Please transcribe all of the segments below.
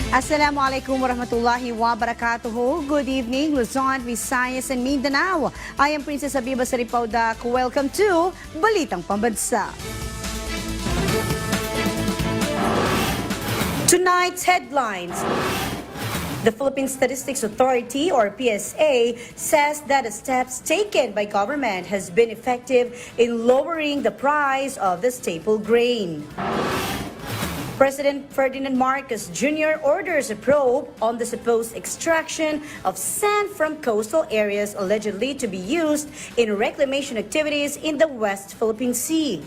Assalamualaikum warahmatullahi wabarakatuh. Good evening, Luzon, Visayas, and Mindanao. I am Princess Habiba Saripaudak. Welcome to Balitang Pambansa. Tonight's headlines. The Philippine Statistics Authority, or PSA, says that the steps taken by government has been effective in lowering the price of the staple grain. President Ferdinand Marcos Jr. orders a probe on the supposed extraction of sand from coastal areas allegedly to be used in reclamation activities in the West Philippine Sea.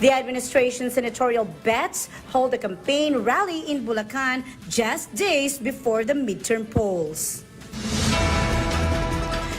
The administration's senatorial bets hold a campaign rally in Bulacan just days before the midterm polls.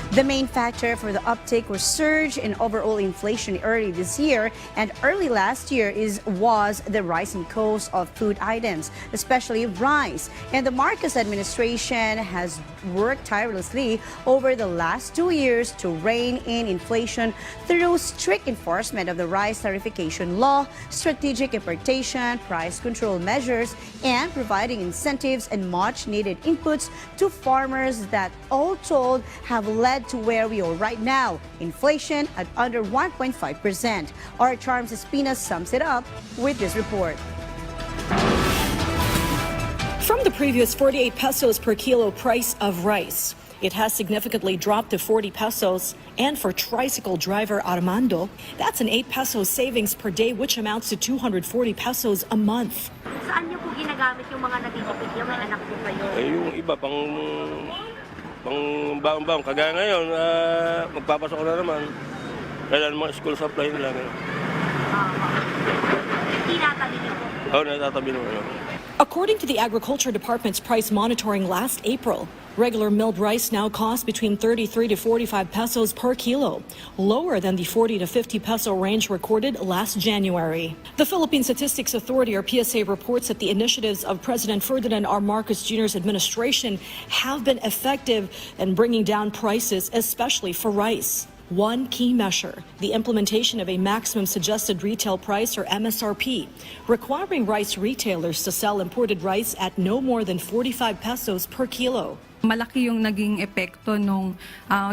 The main factor for the uptick was surge in overall inflation early this year and early last year was the rising cost of food items, especially rice. And the Marcos administration has worked tirelessly over the last 2 years to rein in inflation through strict enforcement of the rice tariffication law, strategic importation, price control measures, and providing incentives and much-needed inputs to farmers that all told have led to where we are right now, inflation at under 1.5%. Our Charms Espina sums it up with this report. From the previous 48 pesos per kilo price of rice, it has significantly dropped to 40 pesos. And for tricycle driver Armando, that's an 8 peso savings per day, which amounts to 240 pesos a month. Saan niyo po ginagamit yung mga natitipid yung may anak po kayo? Yung iba pang baong-baong. Kagaya ngayon, magpapasok na naman. Kailan mga school supply nila. Tinatabi niyo po? Oo, natatabi naman. According to the Agriculture Department's price monitoring last April, regular milled rice now costs between 33 to 45 pesos per kilo, lower than the 40 to 50 peso range recorded last January. The Philippine Statistics Authority, or PSA, reports that the initiatives of President Ferdinand R. Marcos Jr.'s administration have been effective in bringing down prices, especially for rice. One key measure, the implementation of a maximum suggested retail price, or MSRP, requiring rice retailers to sell imported rice at no more than 45 pesos per kilo. Malaki yung naging epekto nung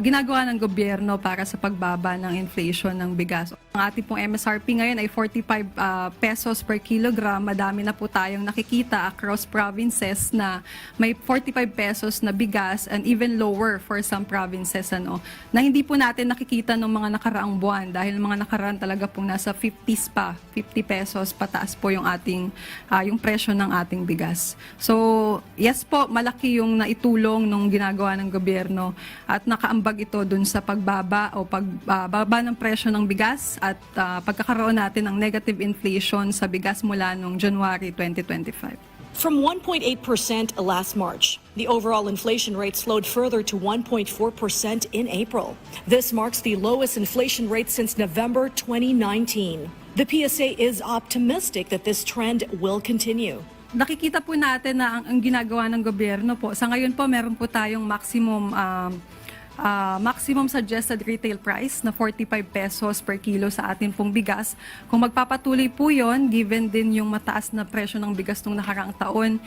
ginagawa ng gobyerno para sa pagbaba ng inflation ng bigas. Ang ating pong MSRP ngayon ay 45 pesos per kilogram. Madami na po tayong nakikita across provinces na may 45 pesos na bigas and even lower for some provinces na hindi po natin nakikita ng mga nakaraang buwan dahil mga nakaraan talaga pong nasa 50s pa, 50 pesos pataas po yung ating yung presyo ng ating bigas. So, yes po, malaki yung naitulong nung ginagawa ng gobyerno at nakaambag ito dun sa pagbaba o pagbaba ng presyo ng bigas at pagkakaroon natin ng negative inflation sa bigas mula noong January 2025. From 1.8% last March, the overall inflation rate slowed further to 1.4% in April. This marks the lowest inflation rate since November 2019. The PSA is optimistic that this trend will continue. Nakikita po natin na ang ginagawa ng gobyerno po. Sa ngayon po, meron po tayong maximum suggested retail price na 45 pesos per kilo sa atin pong bigas. Kung magpapatuloy po yon, given din yung mataas na presyo ng bigas nung nakaraang taon,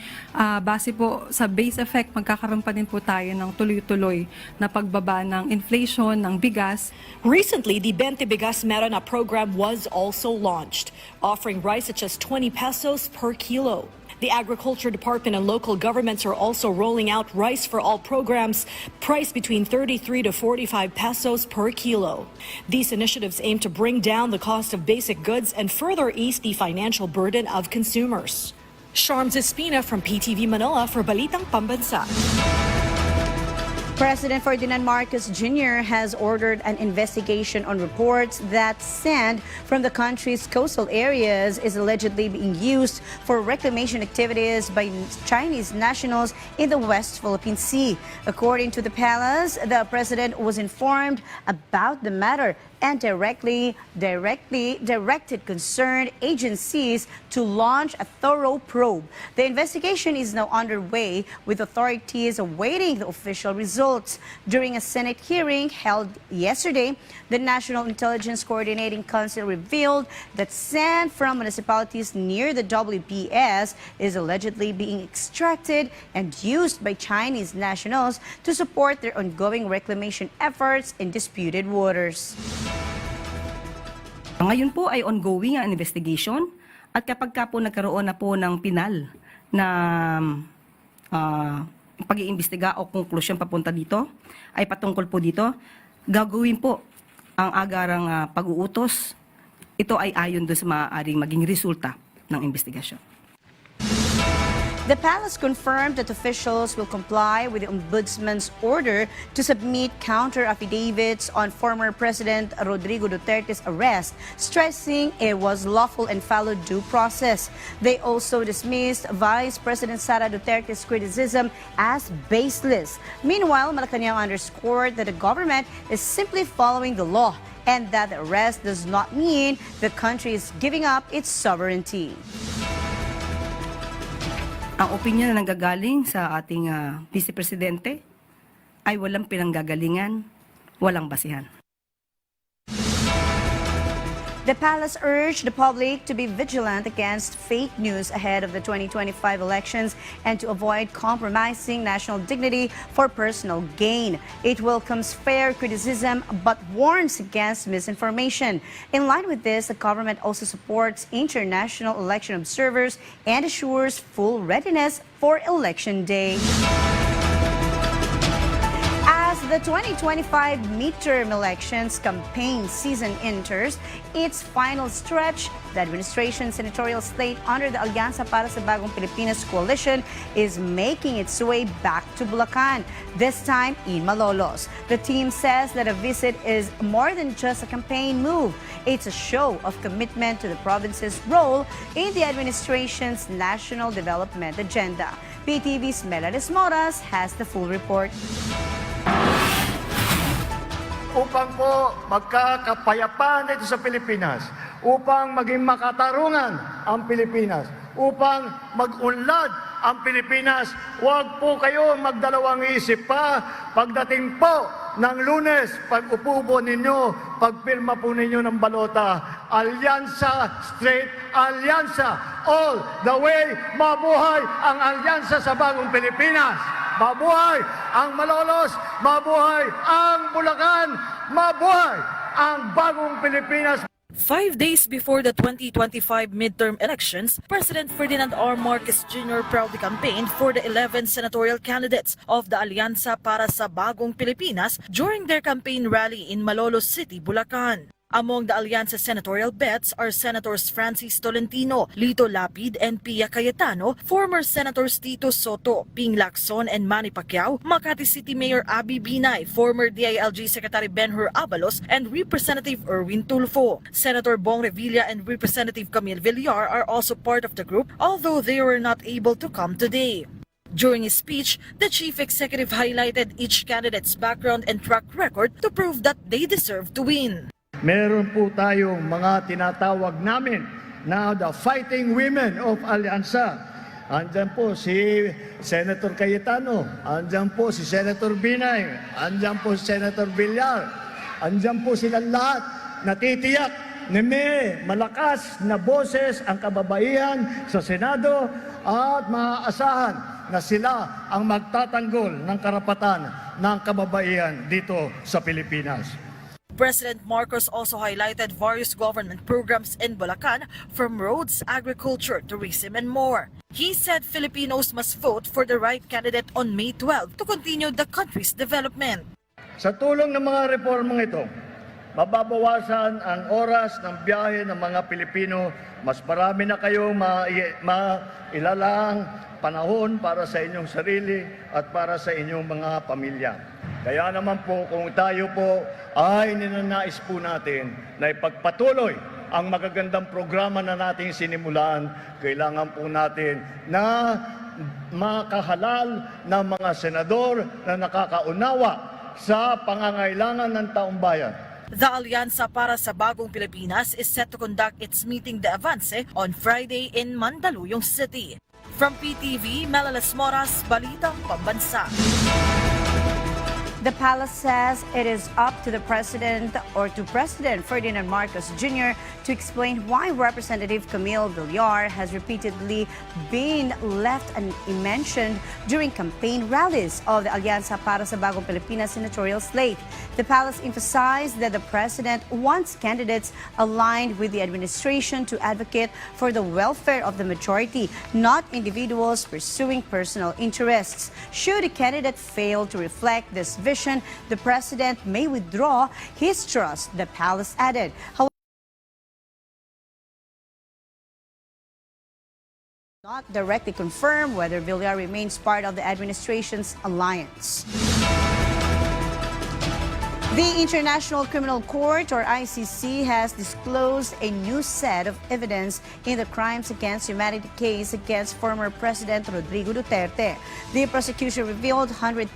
base po sa base effect, magkakaroon pa din po tayo ng tuloy-tuloy na pagbaba ng inflation ng bigas. Recently, the 20 Bigas Meron na program was also launched, offering rice at just 20 pesos per kilo. The Agriculture Department and local governments are also rolling out Rice for All programs priced between 33 to 45 pesos per kilo. These initiatives aim to bring down the cost of basic goods and further ease the financial burden of consumers. Charms Espina from PTV Manila for Balitang Pambansa. President Ferdinand Marcos Jr. has ordered an investigation on reports that sand from the country's coastal areas is allegedly being used for reclamation activities by Chinese nationals in the West Philippine Sea. According to the palace, the president was informed about the matter and directed concerned agencies to launch a thorough probe. The investigation is now underway, with authorities awaiting the official results. During a Senate hearing held yesterday, the National Intelligence Coordinating Council revealed that sand from municipalities near the WPS is allegedly being extracted and used by Chinese nationals to support their ongoing reclamation efforts in disputed waters. Ngayon po ay ongoing ang investigation, at kapag ka po nagkaroon na po ng pinal na pag-iimbestiga o konklusyon papunta dito, ay patungkol po dito, gagawin po ang agarang pag-uutos. Ito ay ayon doon sa maaaring maging resulta ng investigasyon. The palace confirmed that officials will comply with the Ombudsman's order to submit counter affidavits on former President Rodrigo Duterte's arrest, stressing it was lawful and followed due process. They also dismissed Vice President Sara Duterte's criticism as baseless. Meanwhile, Malacanang underscored that the government is simply following the law and that the arrest does not mean the country is giving up its sovereignty. Ang opinyon na nanggagaling sa ating Vice Presidente ay walang pinanggagalingan, walang basihan. The palace urged the public to be vigilant against fake news ahead of the 2025 elections and to avoid compromising national dignity for personal gain. It welcomes fair criticism but warns against misinformation. In line with this, the government also supports international election observers and assures full readiness for Election Day. As the 2025 midterm elections campaign season enters its final stretch, the administration's senatorial slate under the Alyansa para sa Bagong Pilipinas coalition is making its way back to Bulacan, this time in Malolos. The team says that a visit is more than just a campaign move. It's a show of commitment to the province's role in the administration's national development agenda. PTV's Melades Moras has the full report. Upang po magkakapayapaan dito sa Pilipinas, upang maging makatarungan ang Pilipinas, upang mag-unlad ang Pilipinas, huwag po kayo magdalawang isip pa pagdating po ng Lunes, pag-upo po ninyo, pagpirma po ninyo ng balota. Alyansa, straight alyansa, all the way, mabuhay ang alyansa sa Bagong Pilipinas. Mabuhay ang Malolos, mabuhay ang Bulacan, mabuhay ang Bagong Pilipinas. 5 days before the 2025 midterm elections, President Ferdinand R. Marcos Jr. proudly campaigned for the 11 senatorial candidates of the Alyansa para sa Bagong Pilipinas during their campaign rally in Malolo City, Bulacan. Among the Alyansa senatorial bets are Senators Francis Tolentino, Lito Lapid, and Pia Cayetano, former Senators Tito Soto, Ping Lacson, and Manny Pacquiao, Makati City Mayor Abby Binay, former DILG Secretary Ben-Hur Abalos, and Representative Erwin Tulfo. Senator Bong Revilla and Representative Camille Villar are also part of the group, although they were not able to come today. During his speech, the chief executive highlighted each candidate's background and track record to prove that they deserve to win. Meron po tayong mga tinatawag namin na the fighting women of Alyansa. Andyan po si Senator Cayetano, andyan po si Senator Binay, andyan po si Senator Villar, andyan po silang lahat natitiyak na may malakas na boses ang kababaihan sa Senado at maaasahan na sila ang magtatanggol ng karapatan ng kababaihan dito sa Pilipinas. President Marcos also highlighted various government programs in Bulacan, from roads, agriculture, tourism, and more. He said Filipinos must vote for the right candidate on May 12 to continue the country's development. Sa tulong ng mga reformang ito, mababawasan ang oras ng biyahe ng mga Pilipino. Mas marami na kayong mailalang panahon para sa inyong sarili at para sa inyong mga pamilya. Kaya naman po, kung tayo po ay ninanais po natin na ipagpatuloy ang magagandang programa na nating sinimulan, kailangan po natin na makahalal ng mga senador na nakakaunawa sa pangangailangan ng taong bayan. The Alyansa para sa Bagong Pilipinas is set to conduct its meeting de avance on Friday in Mandaluyong City. From PTV, Melalas Moras, Balitang Pambansa. The palace says it is up to the president or to President Ferdinand Marcos Jr. to explain why Representative Camille Villar has repeatedly been left unmentioned during campaign rallies of the Alyansa para sa Bagong Pilipinas senatorial slate. The palace emphasized that the president wants candidates aligned with the administration to advocate for the welfare of the majority, not individuals pursuing personal interests. Should a candidate fail to reflect this vision, the president may withdraw his trust, the palace added. However, not directly confirm whether Villar remains part of the administration's alliance. The International Criminal Court, or ICC, has disclosed a new set of evidence in the crimes against humanity case against former President Rodrigo Duterte. The prosecution revealed 139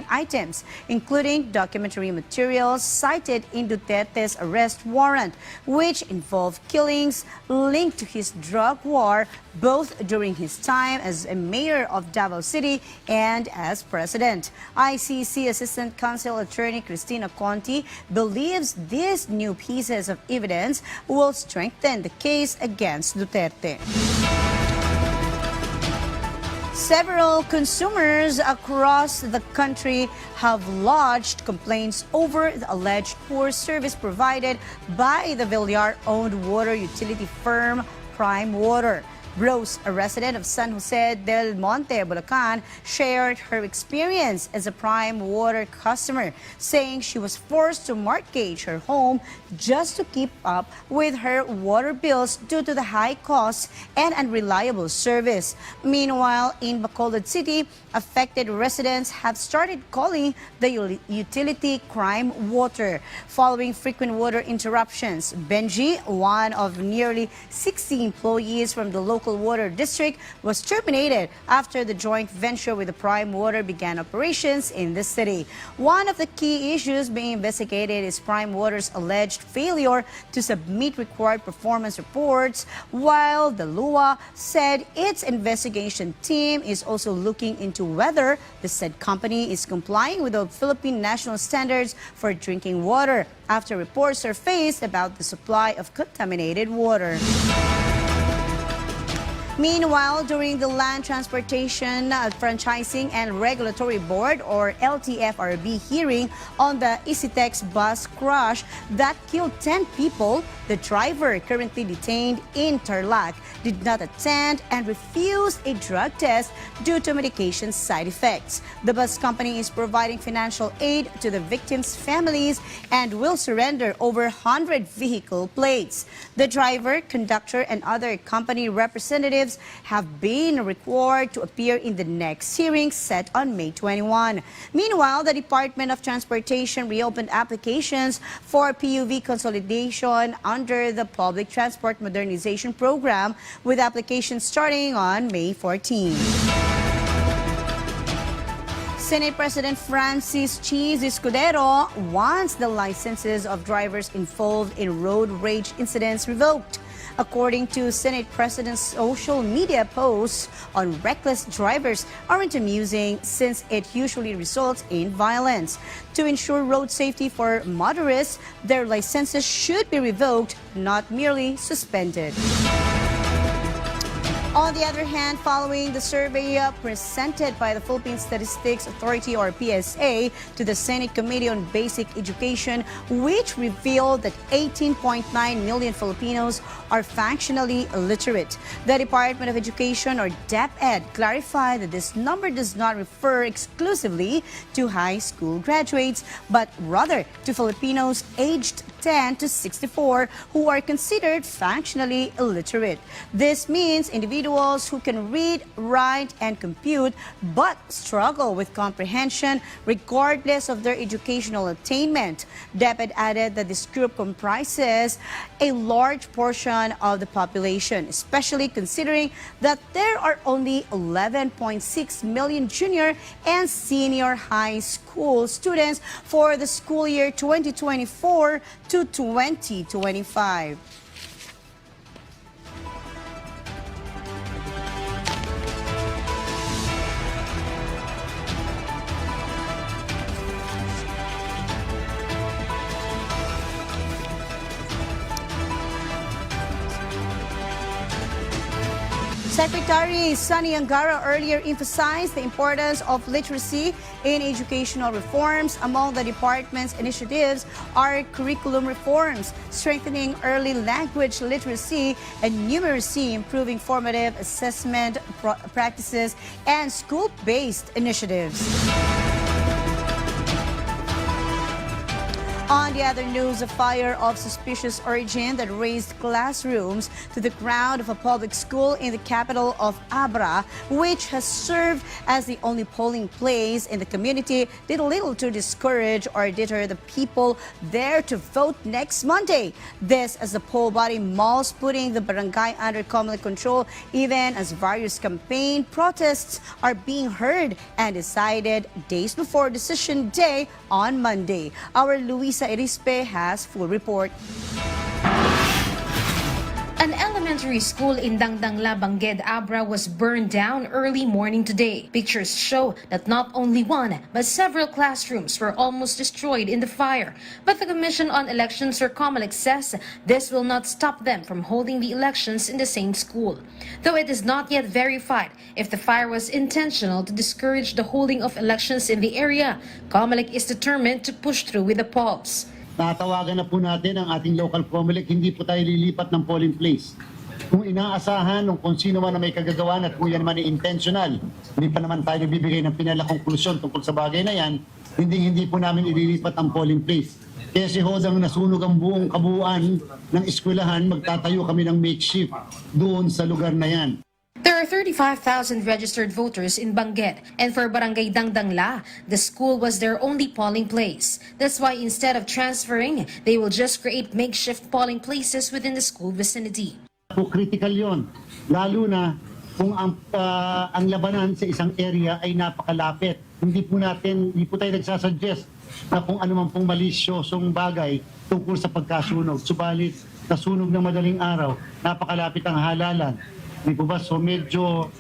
items, including documentary materials cited in Duterte's arrest warrant, which involved killings linked to his drug war, both during his time as a mayor of Davao City and as president. ICC Assistant Counsel Attorney Cristina Conti believes these new pieces of evidence will strengthen the case against Duterte. Several consumers across the country have lodged complaints over the alleged poor service provided by the Villar-owned water utility firm Prime Water. Rose, a resident of San Jose del Monte, Bulacan, shared her experience as a Prime Water customer, saying she was forced to mortgage her home just to keep up with her water bills due to the high costs and unreliable service. Meanwhile, in Bacolod City, affected residents have started calling the utility Prime Water following frequent water interruptions. Benji, one of nearly 60 employees from the local water district, was terminated after the joint venture with the Prime Water began operations in the city. One of the key issues being investigated is Prime Water's alleged failure to submit required performance reports, while the LUA said its investigation team is also looking into whether the said company is complying with the Philippine national standards for drinking water after reports surfaced about the supply of contaminated water. Meanwhile, during the Land Transportation, Franchising and Regulatory Board, or LTFRB, hearing on the EasyTex bus crash that killed 10 people, the driver, currently detained in Tarlac, did not attend and refused a drug test due to medication side effects. The bus company is providing financial aid to the victims' families and will surrender over 100 vehicle plates. The driver, conductor, and other company representatives have been required to appear in the next hearing set on May 21. Meanwhile, the Department of Transportation reopened applications for PUV consolidation under the Public Transport Modernization Program, with applications starting on May 14. Senate President Francis Cheese Escudero wants the licenses of drivers involved in road rage incidents revoked. According to Senate President's social media posts on reckless drivers aren't amusing, since it usually results in violence. To ensure road safety for motorists, their licenses should be revoked, not merely suspended. On the other hand, following the survey presented by the Philippine Statistics Authority, or PSA, to the Senate Committee on Basic Education, which revealed that 18.9 million Filipinos are functionally illiterate, the Department of Education, or DepEd, clarified that this number does not refer exclusively to high school graduates, but rather to Filipinos aged 10 to 64 who are considered functionally illiterate. This means individuals who can read, write, and compute but struggle with comprehension regardless of their educational attainment. DepEd added that this group comprises a large portion of the population, especially considering that there are only 11.6 million junior and senior high school students for the school year 2024 to 2025. Secretary Sunny Angara earlier emphasized the importance of literacy in educational reforms. Among the department's initiatives are curriculum reforms, strengthening early language literacy and numeracy, improving formative assessment practices, and school-based initiatives. On the other news, a fire of suspicious origin that razed classrooms to the ground of a public school in the capital of Abra, which has served as the only polling place in the community, did little to discourage or deter the people there to vote next Monday. This as the poll body mulls putting the barangay under Comelec control, even as various campaign protests are being heard and decided days before decision day on Monday. Our Luisa Erispe has full report. An elementary school in Dangdangla, Bangged, Abra was burned down early morning today. Pictures show that not only one, but several classrooms were almost destroyed in the fire. But the Commission on Elections, or COMELEC, says this will not stop them from holding the elections in the same school. Though it is not yet verified if the fire was intentional to discourage the holding of elections in the area, COMELEC is determined to push through with the polls. Tatawagan na po natin ang ating local COMELEC, hindi po tayo lilipat ng polling place. Kung inaasahan ng kung sino man na may kagagawan at kung yan naman ay intentional, hindi pa naman tayo nagbibigay ng pinala konklusyon tungkol sa bagay na yan, hindi po namin ililipat ang polling place. Kaya si Hodang nasunog ang buong kabuuan ng eskwelahan, magtatayo kami ng makeshift doon sa lugar na yan. There are 35,000 registered voters in Bangged, and for Barangay Dangdangla, the school was their only polling place. That's why instead of transferring, they will just create makeshift polling places within the school vicinity. Critical yon, lalo na kung ang labanan sa isang area ay napakalapit. Hindi po tayo nagsasuggest na kung ano man pong malisyosong bagay tungkol sa pagkasunog. Subalit, nasunog ng madaling araw, napakalapit ang halalan. Di po ba? So medyo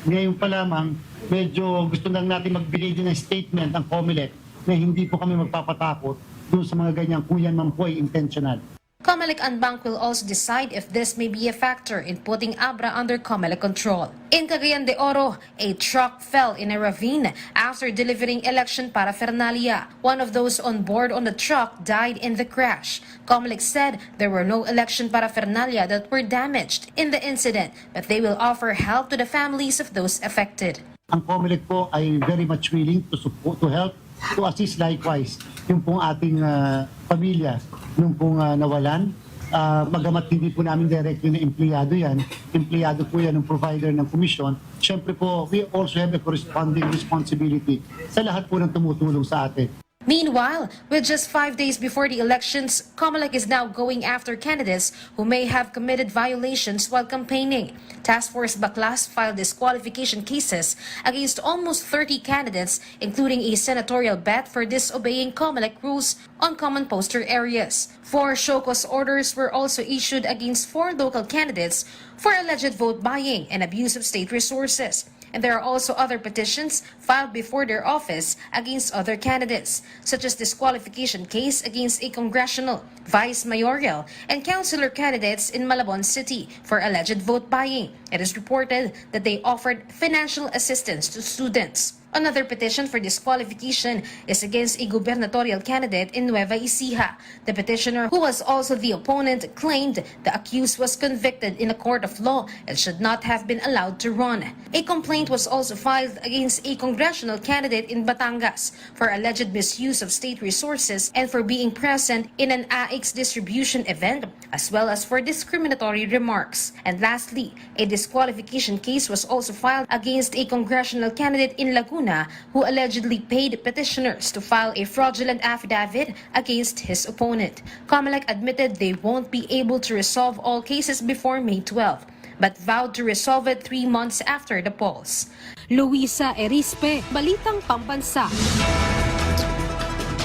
ngayon pa lamang, medyo gusto lang natin magbigay din ng statement ang COMELEC na hindi po kami magpapatakot doon sa mga ganyan kung yan man po ay intentional. COMELEC and Bank will also decide if this may be a factor in putting Abra under COMELEC control. In Cagayan de Oro, a truck fell in a ravine after delivering election paraphernalia. One of those on board on the truck died in the crash. COMELEC said there were no election paraphernalia that were damaged in the incident, but they will offer help to the families of those affected. Ang COMELEC po ay very much willing to support, to help, to assist likewise yung pong ating pamilya nung pong nawalan. Magamat hindi po namin directly na empleyado yan, empleyado po yan ng provider ng komisyon. Siyempre po, we also have a corresponding responsibility sa lahat po ng tumutulong sa atin. Meanwhile, with just 5 days before the elections, COMELEC is now going after candidates who may have committed violations while campaigning. Task Force Baclas filed disqualification cases against almost 30 candidates, including a senatorial bet for disobeying COMELEC rules on common poster areas. 4 show cause orders were also issued against 4 local candidates for alleged vote buying and abuse of state resources. And there are also other petitions filed before their office against other candidates, such as disqualification case against a congressional, vice mayoral, and councilor candidates in Malabon City for alleged vote buying. It is reported that they offered financial assistance to students. Another petition for disqualification is against a gubernatorial candidate in Nueva Ecija. The petitioner, who was also the opponent, claimed the accused was convicted in a court of law and should not have been allowed to run. A complaint was also filed against a congressional candidate in Batangas for alleged misuse of state resources and for being present in an AX distribution event, as well as for discriminatory remarks. And lastly, a disqualification case was also filed against a congressional candidate in Laguna who allegedly paid petitioners to file a fraudulent affidavit against his opponent. COMELEC admitted they won't be able to resolve all cases before May 12, but vowed to resolve it 3 months after the polls. Luisa Erispe, Balitang Pambansa.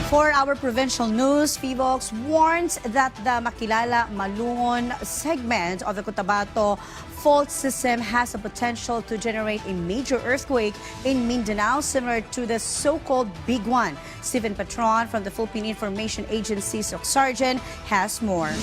For our provincial news, PVOX warns that the Makilala Malungon segment of the Cotabato fault system has a potential to generate a major earthquake in Mindanao, similar to the so-called Big One. Stephen Patron from the Philippine Information Agency, Sergeant, has more.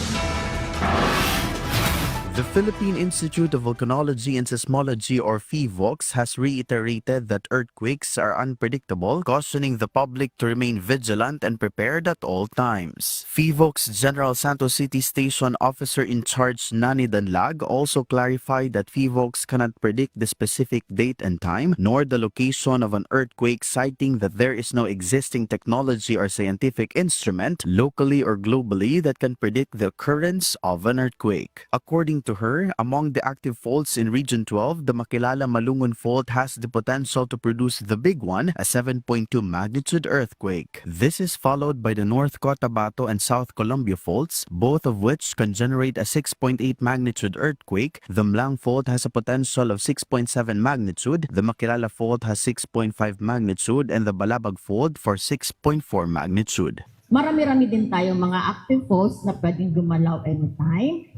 The Philippine Institute of Volcanology and Seismology, or PHIVOLCS, has reiterated that earthquakes are unpredictable, cautioning the public to remain vigilant and prepared at all times. PHIVOLCS General Santos City Station Officer in Charge Nani Danlag also clarified that PHIVOLCS cannot predict the specific date and time, nor the location of an earthquake, citing that there is no existing technology or scientific instrument, locally or globally, that can predict the occurrence of an earthquake. According to her, among the active faults in Region 12, the Makilala Malungon Fault has the potential to produce the Big One, a 7.2 magnitude earthquake. This is followed by the North Cotabato and South Columbia faults, both of which can generate a 6.8 magnitude earthquake. The Mlang Fault has a potential of 6.7 magnitude, the Makilala Fault has 6.5 magnitude, and the Balabag Fault for 6.4 magnitude. Marami-rami din tayong mga active faults na pwedeng gumalaw anytime.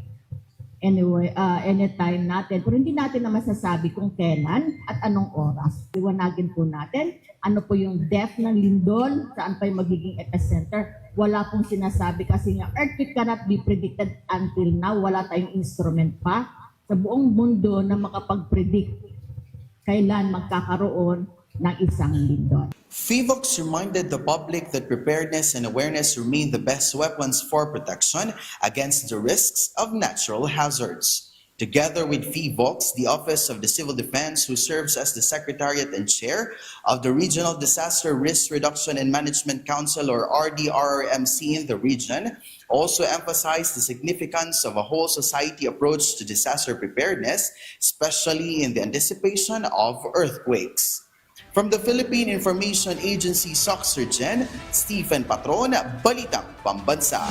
Anyway, anytime natin. Pero hindi natin na masasabi kung kailan at anong oras. Iwanagin po natin ano po yung depth ng lindol, saan pa yung magiging epicenter. Wala pong sinasabi kasi nga earthquake cannot be predicted until now. Wala tayong instrument pa sa buong mundo na makapag-predict kailan magkakaroon ng isang lindol. PHIVOLCS reminded the public that preparedness and awareness remain the best weapons for protection against the risks of natural hazards. Together with PHIVOLCS, the Office of the Civil Defense, who serves as the Secretariat and Chair of the Regional Disaster Risk Reduction and Management Council, or RDRRMC, in the region, also emphasized the significance of a whole society approach to disaster preparedness, especially in the anticipation of earthquakes. From the Philippine Information Agency, Sergeant Stephen Patron, Balitang Pambansa.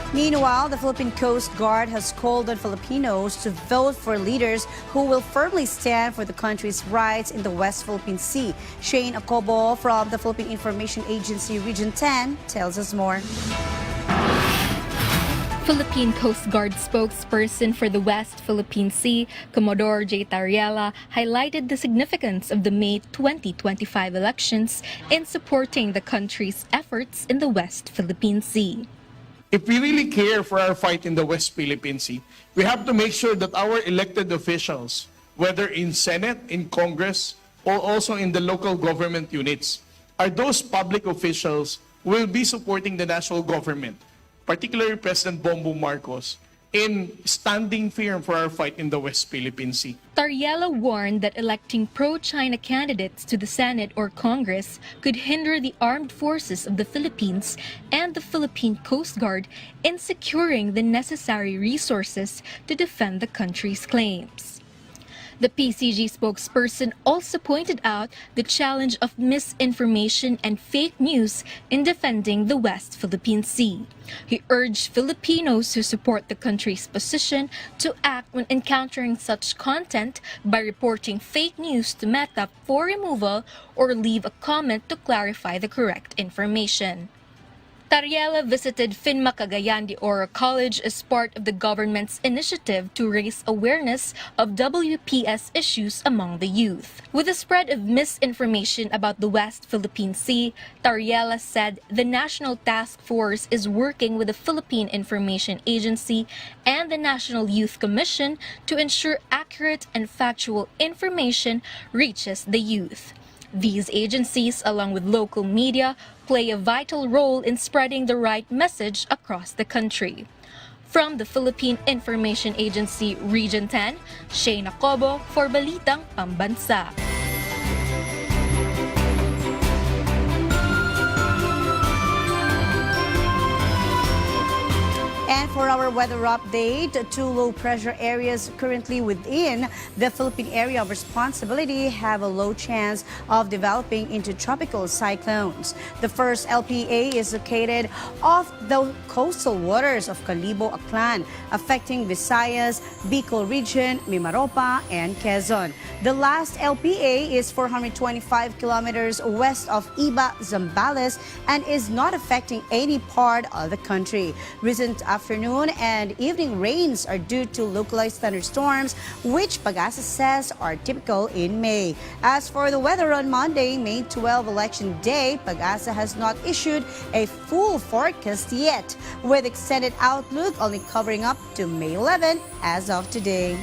Meanwhile, the Philippine Coast Guard has called on Filipinos to vote for leaders who will firmly stand for the country's rights in the West Philippine Sea. Shane Acobo from the Philippine Information Agency Region 10 tells us more. Philippine Coast Guard spokesperson for the West Philippine Sea, Commodore J. Tariela, highlighted the significance of the May 2025 elections in supporting the country's efforts in the West Philippine Sea. If we really care for our fight in the West Philippine Sea, we have to make sure that our elected officials, whether in Senate, in Congress, or also in the local government units, are those public officials who will be supporting the national government, particularly President Bongbong Marcos, in standing firm for our fight in the West Philippine Sea. Tariela warned that electing pro-China candidates to the Senate or Congress could hinder the armed forces of the Philippines and the Philippine Coast Guard in securing the necessary resources to defend the country's claims. The PCG spokesperson also pointed out the challenge of misinformation and fake news in defending the West Philippine Sea. He urged Filipinos who support the country's position to act when encountering such content by reporting fake news to Meta for removal or leave a comment to clarify the correct information. Tariela visited Finma Cagayan de Oro College as part of the government's initiative to raise awareness of WPS issues among the youth. With the spread of misinformation about the West Philippine Sea, Tariela said the National Task Force is working with the Philippine Information Agency and the National Youth Commission to ensure accurate and factual information reaches the youth. These agencies, along with local media, play a vital role in spreading the right message across the country. From the Philippine Information Agency Region 10, Shayna Cobo for Balitang Pambansa. And for our weather update, two low-pressure areas currently within the Philippine area of responsibility have a low chance of developing into tropical cyclones. The first LPA is located off the coastal waters of Calibo, Aklan, affecting Visayas, Bicol region, Mimaropa, and Quezon. The last LPA is 425 kilometers west of Iba, Zambales, and is not affecting any part of the country. Recent afternoon and evening rains are due to localized thunderstorms, which Pag-asa says are typical in May. As for the weather on Monday, May 12 Election Day, Pag-asa has not issued a full forecast yet, with extended outlook only covering up to May 11 as of today.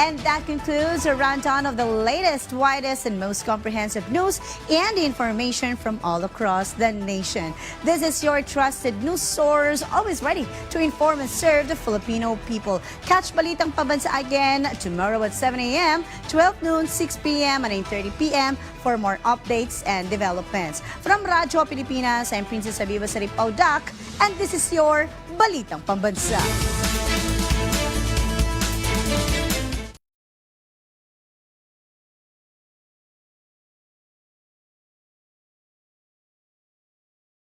And that concludes a rundown of the latest, widest, and most comprehensive news and information from all across the nation. This is your trusted news source, always ready to inform and serve the Filipino people. Catch Balitang Pambansa again tomorrow at 7 a.m., 12 noon, 6 p.m., and 9:30 p.m. for more updates and developments. From Radyo Pilipinas, I'm Princess Abiba Saripaudak, and this is your Balitang Pambansa.